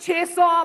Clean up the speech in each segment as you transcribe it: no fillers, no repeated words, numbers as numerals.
600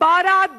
12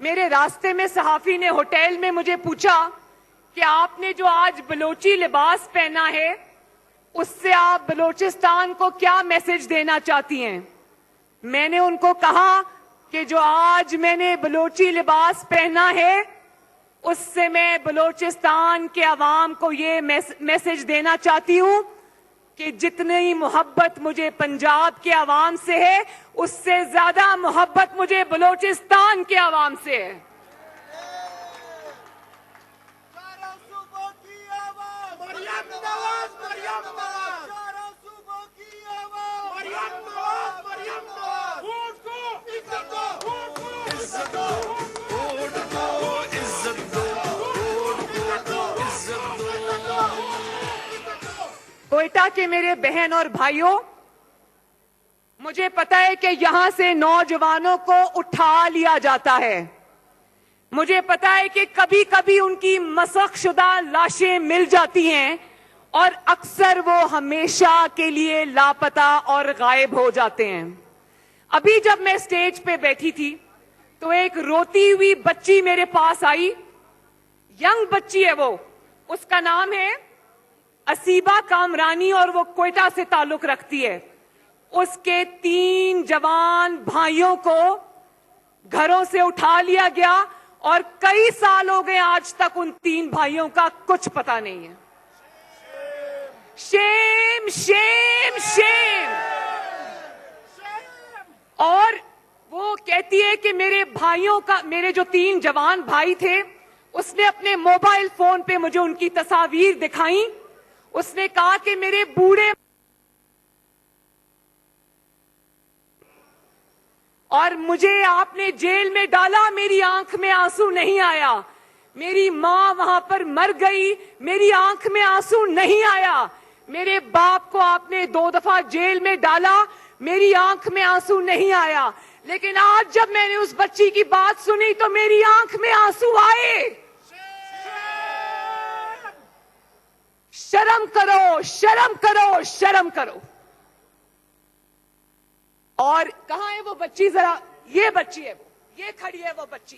میرے راستے میں صحافی نے ہوٹل میں مجھے پوچھا کہ آپ نے جو آج بلوچی لباس پہنا ہے اس سے آپ بلوچستان کو کیا میسج دینا چاہتی ہیں؟ میں نے ان کو کہا کہ جو آج میں نے بلوچی لباس پہنا ہے اس سے میں بلوچستان کے عوام کو یہ میسج دینا چاہتی ہوں کہ جتنی محبت مجھے پنجاب کے عوام سے ہے اس سے زیادہ محبت مجھے بلوچستان کے عوام سے ہے. کوئٹہ کے میرے بہن اور بھائیوں، مجھے پتا ہے کہ یہاں سے نوجوانوں کو اٹھا لیا جاتا ہے. مجھے پتا ہے کہ کبھی کبھی ان کی مسخ شدہ لاشیں مل جاتی ہیں اور اکثر وہ ہمیشہ کے لیے لاپتہ اور غائب ہو جاتے ہیں. ابھی جب میں اسٹیج پہ بیٹھی تھی تو ایک روتی ہوئی بچی میرے پاس آئی. ینگ بچی ہے وہ، اس کا نام ہے اسیبہ کامرانی اور وہ کوئٹہ سے تعلق رکھتی ہے. اس کے 3 جوان بھائیوں کو گھروں سے اٹھا لیا گیا اور کئی سال ہو گئے آج تک ان 3 بھائیوں کا کچھ پتہ نہیں ہے. شیم شیم شیم. اور وہ کہتی ہے کہ میرے بھائیوں کا، میرے جو 3 جوان بھائی تھے، اس نے اپنے موبائل فون پہ مجھے ان کی تصاویر دکھائیں. اس نے کہا کہ میرے بوڑھے اور مجھے آپ نے جیل میں ڈالا، میری آنکھ میں آنسو نہیں آیا. میری ماں وہاں پر مر گئی، میری آنکھ میں آنسو نہیں آیا. میرے باپ کو آپ نے 2 دفعہ جیل میں ڈالا، میری آنکھ میں آنسو نہیں آیا. لیکن آج جب میں نے اس بچی کی بات سنی تو میری آنکھ میں آنسو آئے. شرم کرو، شرم کرو، شرم کرو. اور کہاں ہے وہ بچی؟ ذرا یہ بچی ہے، یہ کھڑی ہے وہ بچی.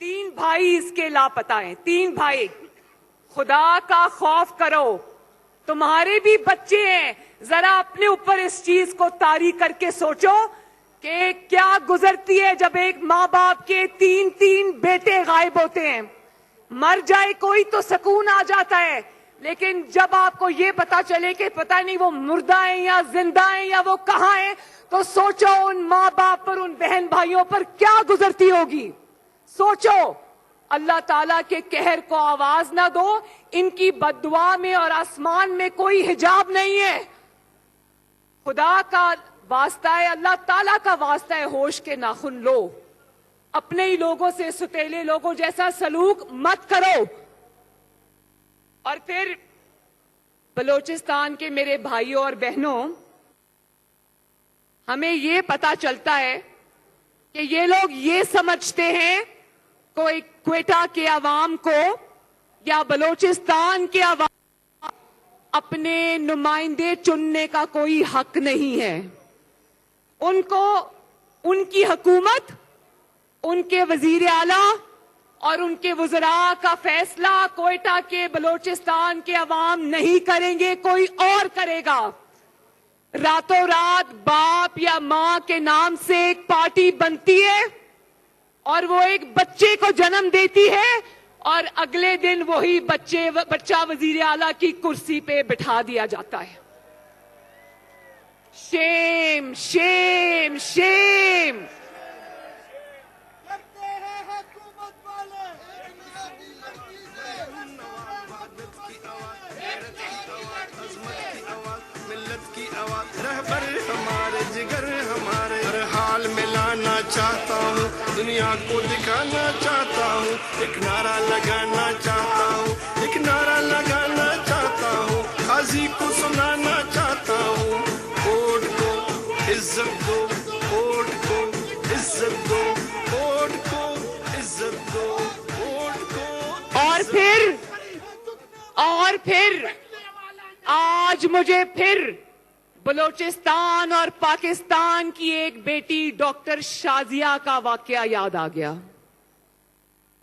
3 بھائی اس کے لاپتہ ہیں، 3 بھائی. خدا کا خوف کرو، تمہارے بھی بچے ہیں. ذرا اپنے اوپر اس چیز کو طاری کر کے سوچو کہ کیا گزرتی ہے جب ایک ماں باپ کے 3 بیٹے غائب ہوتے ہیں. مر جائے کوئی تو سکون آ جاتا ہے، لیکن جب آپ کو یہ پتا چلے کہ پتہ نہیں وہ مردہ ہیں یا زندہ ہیں یا وہ کہاں ہیں، تو سوچو ان ماں باپ پر، ان بہن بھائیوں پر کیا گزرتی ہوگی. سوچو. اللہ تعالیٰ کے قہر کو آواز نہ دو. ان کی بد دعا میں اور آسمان میں کوئی حجاب نہیں ہے. خدا کا واسطہ ہے، اللہ تعالیٰ کا واسطہ ہے، ہوش کے ناخن لو. اپنے ہی لوگوں سے ستیلے لوگوں جیسا سلوک مت کرو. اور پھر بلوچستان کے میرے بھائیوں اور بہنوں، ہمیں یہ پتا چلتا ہے کہ یہ لوگ یہ سمجھتے ہیں کوئی کوئٹہ کے عوام کو یا بلوچستان کے عوام اپنے نمائندے چننے کا کوئی حق نہیں ہے. ان کو ان کی حکومت، ان کے وزیر اعلیٰ اور ان کے وزراء کا فیصلہ کوئٹہ کے بلوچستان کے عوام نہیں کریں گے، کوئی اور کرے گا. راتوں رات باپ یا ماں کے نام سے ایک پارٹی بنتی ہے اور وہ ایک بچے کو جنم دیتی ہے اور اگلے دن وہی بچہ وزیر اعلیٰ کی کرسی پہ بٹھا دیا جاتا ہے. شیم شیم شیم. رہبر ہمارے جگر ہمارے ہر حال میں لانا چاہتا ہوں، دنیا کو دکھانا چاہتا ہوں، ایک نعرہ لگانا چاہتا ہوں، ایک نعرہ لگانا چاہتا ہوں، قاضی کو سنانا چاہتا ہوں. ووٹ کو عزت دو، ووٹ کو عزت دو، ووٹ کو عزت دو، ووٹ کو. اور پھر آج مجھے پھر بلوچستان اور پاکستان کی ایک بیٹی ڈاکٹر شازیہ کا واقعہ یاد آ گیا.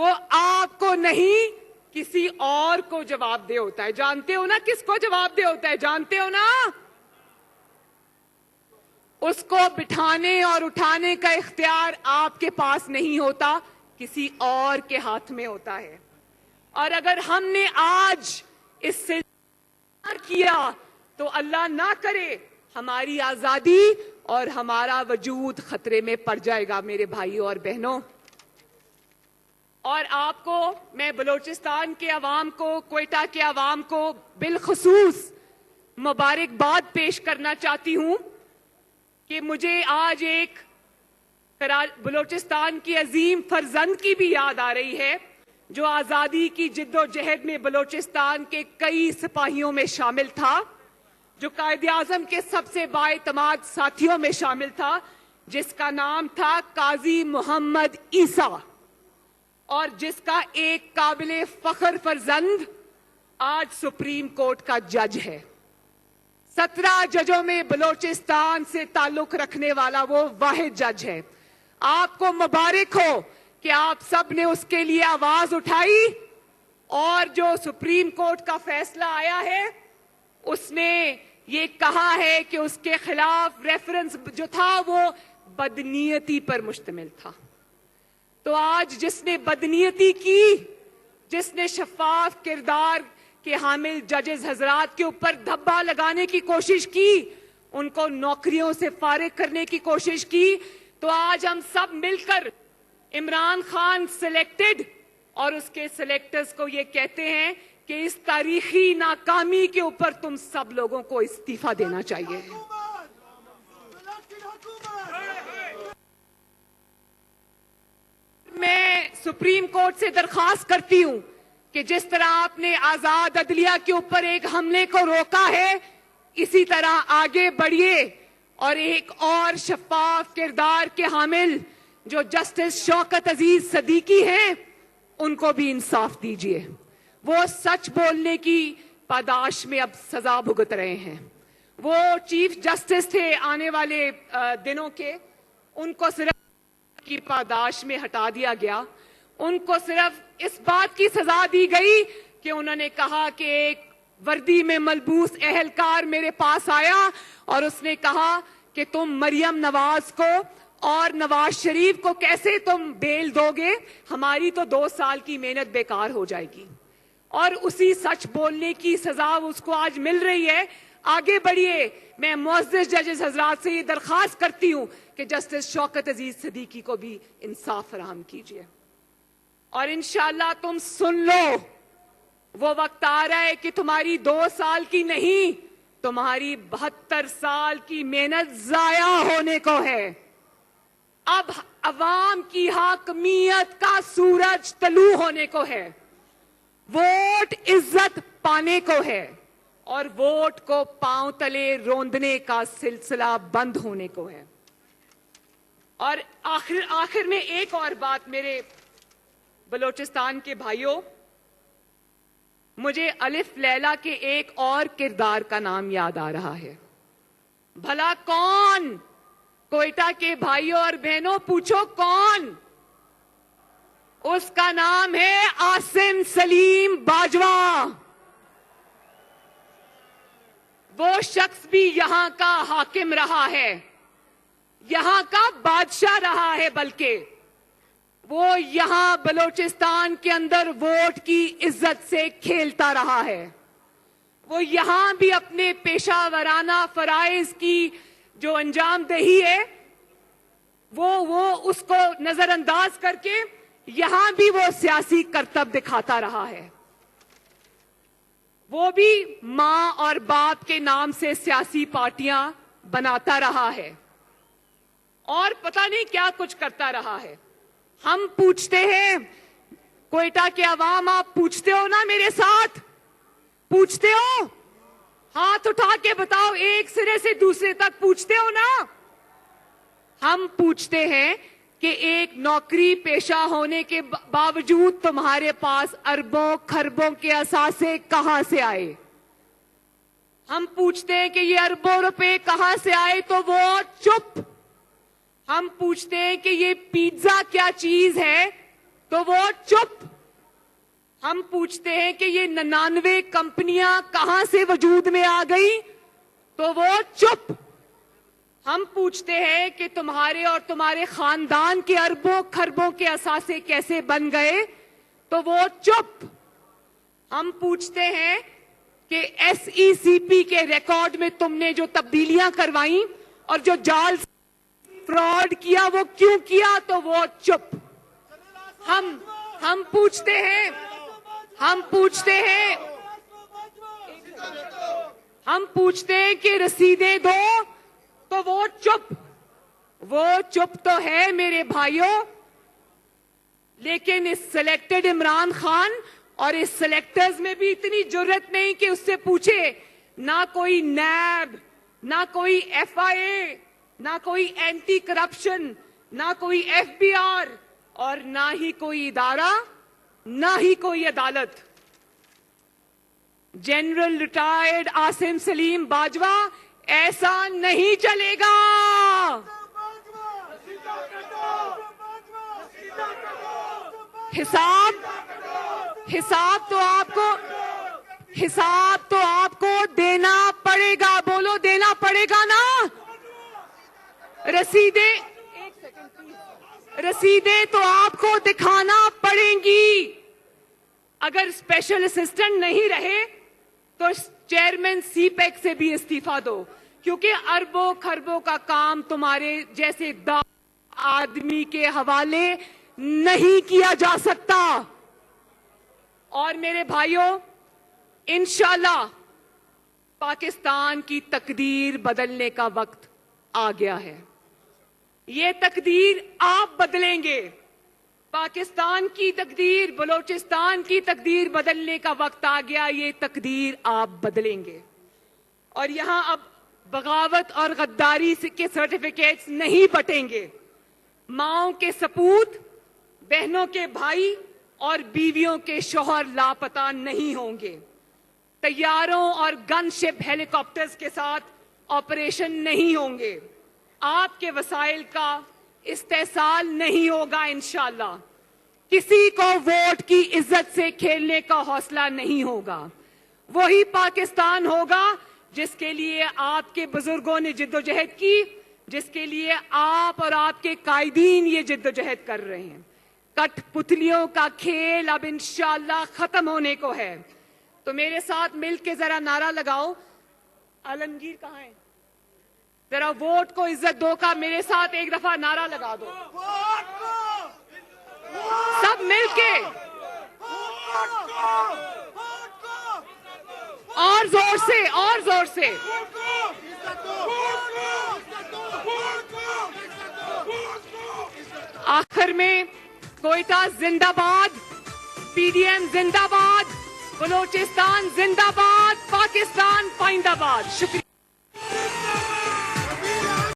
وہ آپ کو نہیں کسی اور کو جواب دہ ہوتا ہے. جانتے ہو نا کس کو جواب دہ ہوتا ہے؟ جانتے ہو نا؟ اس کو بٹھانے اور اٹھانے کا اختیار آپ کے پاس نہیں ہوتا, کسی اور کے ہاتھ میں ہوتا ہے. اور اگر ہم نے آج اس سے کیا تو اللہ نہ کرے ہماری آزادی اور ہمارا وجود خطرے میں پڑ جائے گا میرے بھائیوں اور بہنوں. اور آپ کو, میں بلوچستان کے عوام کو, کوئٹہ کے عوام کو بالخصوص مبارکباد پیش کرنا چاہتی ہوں کہ مجھے آج ایک بلوچستان کی عظیم فرزند کی بھی یاد آ رہی ہے جو آزادی کی جد و جہد میں بلوچستان کے کئی سپاہیوں میں شامل تھا, جو قائد اعظم کے سب سے بااعتماد ساتھیوں میں شامل تھا, جس کا نام تھا قاضی محمد عیسیٰ, اور جس کا ایک قابل فخر فرزند آج سپریم کورٹ کا جج ہے. 17 ججوں میں بلوچستان سے تعلق رکھنے والا وہ واحد جج ہے. آپ کو مبارک ہو کہ آپ سب نے اس کے لیے آواز اٹھائی, اور جو سپریم کورٹ کا فیصلہ آیا ہے اس نے یہ کہا ہے کہ اس کے خلاف ریفرنس جو تھا وہ بدنیتی پر مشتمل تھا. تو آج جس نے بدنیتی کی, جس نے شفاف کردار کے حامل ججز حضرات کے اوپر دھبا لگانے کی کوشش کی, ان کو نوکریوں سے فارغ کرنے کی کوشش کی, تو آج ہم سب مل کر عمران خان سلیکٹڈ اور اس کے سلیکٹرز کو یہ کہتے ہیں کہ اس تاریخی ناکامی کے اوپر تم سب لوگوں کو استعفیٰ دینا چاہیے. میں سپریم کورٹ سے درخواست کرتی ہوں کہ جس طرح آپ نے آزاد عدلیہ کے اوپر ایک حملے کو روکا ہے, اسی طرح آگے بڑھیے اور ایک اور شفاف کردار کے حامل جو جسٹس شوکت عزیز صدیقی ہیں ان کو بھی انصاف دیجیے. وہ سچ بولنے کی پاداش میں اب سزا بھگت رہے ہیں. وہ چیف جسٹس تھے آنے والے دنوں کے, ان کو صرف کی پاداش میں ہٹا دیا گیا. ان کو صرف اس بات کی سزا دی گئی کہ انہوں نے کہا کہ ایک وردی میں ملبوس اہلکار میرے پاس آیا اور اس نے کہا کہ تم مریم نواز کو اور نواز شریف کو کیسے تم بیل دو گے, ہماری تو 2 سال کی محنت بیکار ہو جائے گی. اور اسی سچ بولنے کی سزا اس کو آج مل رہی ہے. آگے بڑھیے. میں معزز ججز حضرات سے یہ درخواست کرتی ہوں کہ جسٹس شوکت عزیز صدیقی کو بھی انصاف فراہم کیجیے. اور انشاءاللہ تم سن لو, وہ وقت آ رہا ہے کہ تمہاری 2 سال کی نہیں, تمہاری 72 سال کی محنت ضائع ہونے کو ہے. اب عوام کی حاکمیت کا سورج طلوع ہونے کو ہے. ووٹ عزت پانے کو ہے, اور ووٹ کو پاؤں تلے روندنے کا سلسلہ بند ہونے کو ہے. اور آخر میں ایک اور بات میرے بلوچستان کے بھائیوں, مجھے الف لیلا کے ایک اور کردار کا نام یاد آ رہا ہے. بھلا کون؟ کوئٹہ کے بھائیوں اور بہنوں پوچھو کون؟ اس کا نام ہے عاصم سلیم باجوہ. وہ شخص بھی یہاں کا حاکم رہا ہے, یہاں کا بادشاہ رہا ہے, بلکہ وہ یہاں بلوچستان کے اندر ووٹ کی عزت سے کھیلتا رہا ہے. وہ یہاں بھی اپنے پیشہ ورانہ فرائض کی جو انجام دہی ہے وہ اس کو نظر انداز کر کے یہاں بھی وہ سیاسی کرتب دکھاتا رہا ہے. وہ بھی ماں اور باپ کے نام سے سیاسی پارٹیاں بناتا رہا ہے, اور پتہ نہیں کیا کچھ کرتا رہا ہے. ہم پوچھتے ہیں, کوئٹہ کے عوام آپ پوچھتے ہو نا میرے ساتھ؟ پوچھتے ہو؟ ہاتھ اٹھا کے بتاؤ, ایک سرے سے دوسرے تک پوچھتے ہو نا؟ ہم پوچھتے ہیں کہ ایک نوکری پیشہ ہونے کے باوجود تمہارے پاس اربوں خربوں کے اثاثے کہاں سے آئے؟ ہم پوچھتے ہیں کہ یہ اربوں روپے کہاں سے آئے, تو وہ چپ. ہم پوچھتے ہیں کہ یہ پیزا کیا چیز ہے, تو وہ چپ. ہم پوچھتے ہیں کہ یہ 99 کمپنیاں کہاں سے وجود میں آ گئی, تو وہ چپ. ہم پوچھتے ہیں کہ تمہارے اور تمہارے خاندان کے اربوں خربوں کے اثاثے کیسے بن گئے, تو وہ چپ. ہم پوچھتے ہیں کہ SECP کے ریکارڈ میں تم نے جو تبدیلیاں کروائیں اور جو جال فراڈ کیا وہ کیوں کیا, تو وہ چپ. ہم پوچھتے ہیں کہ رسیدیں دو, تو وہ چپ. وہ چپ تو ہے میرے بھائیوں, لیکن اس سلیکٹڈ عمران خان اور اس سلیکٹرز میں بھی اتنی جرت نہیں کہ اس سے پوچھے. نہ کوئی نیب, نہ کوئی FIA, نہ کوئی اینٹی کرپشن, نہ کوئی FBI, اور نہ ہی کوئی ادارہ, نہ ہی کوئی عدالت. جنرل ریٹائرڈ عاصم سلیم باجوہ, ایسا نہیں چلے گا. حساب تو آپ کو دینا پڑے گا. بولو دینا پڑے گا نا. رسیدیں تو آپ کو دکھانا پڑیں گی. اگر اسپیشل اسسٹنٹ نہیں رہے تو چیئرمین CPEC سے بھی استعفیٰ دو, کیونکہ اربوں خربوں کا کام تمہارے جیسے آدمی کے حوالے نہیں کیا جا سکتا. اور میرے بھائیوں, انشاءاللہ پاکستان کی تقدیر بدلنے کا وقت آ گیا ہے. یہ تقدیر آپ بدلیں گے. پاکستان کی تقدیر, بلوچستان کی تقدیر بدلنے کا وقت آ گیا. یہ تقدیر آپ بدلیں گے. اور یہاں اب بغاوت اور غداری کے سرٹیفکیٹس نہیں بٹیں گے. ماؤں کے سپوت, بہنوں کے بھائی اور بیویوں کے شوہر لاپتہ نہیں ہوں گے. طیاروں اور گن شپ ہیلی کاپٹرز کے ساتھ آپریشن نہیں ہوں گے. آپ کے وسائل کا استحصال نہیں ہوگا انشاءاللہ. کسی کو ووٹ کی عزت سے کھیلنے کا حوصلہ نہیں ہوگا. وہی پاکستان ہوگا جس کے لیے آپ کے بزرگوں نے جدوجہد کی, جس کے لیے آپ اور آپ کے قائدین یہ جدوجہد کر رہے ہیں. کٹ پتلیوں کا کھیل اب انشاءاللہ ختم ہونے کو ہے. تو میرے ساتھ مل کے ذرا نعرہ لگاؤ. عالمگیر کہاں ہے؟ ذرا ووٹ کو عزت دو کا میرے ساتھ ایک دفعہ نعرہ لگا دو. سب مل کے اور زور سے, اور زور سے. آخر میں کوئٹہ زندہ باد, PDM زندہ باد, بلوچستان زندہ باد, پاکستان پائندہ باد. شکریہ.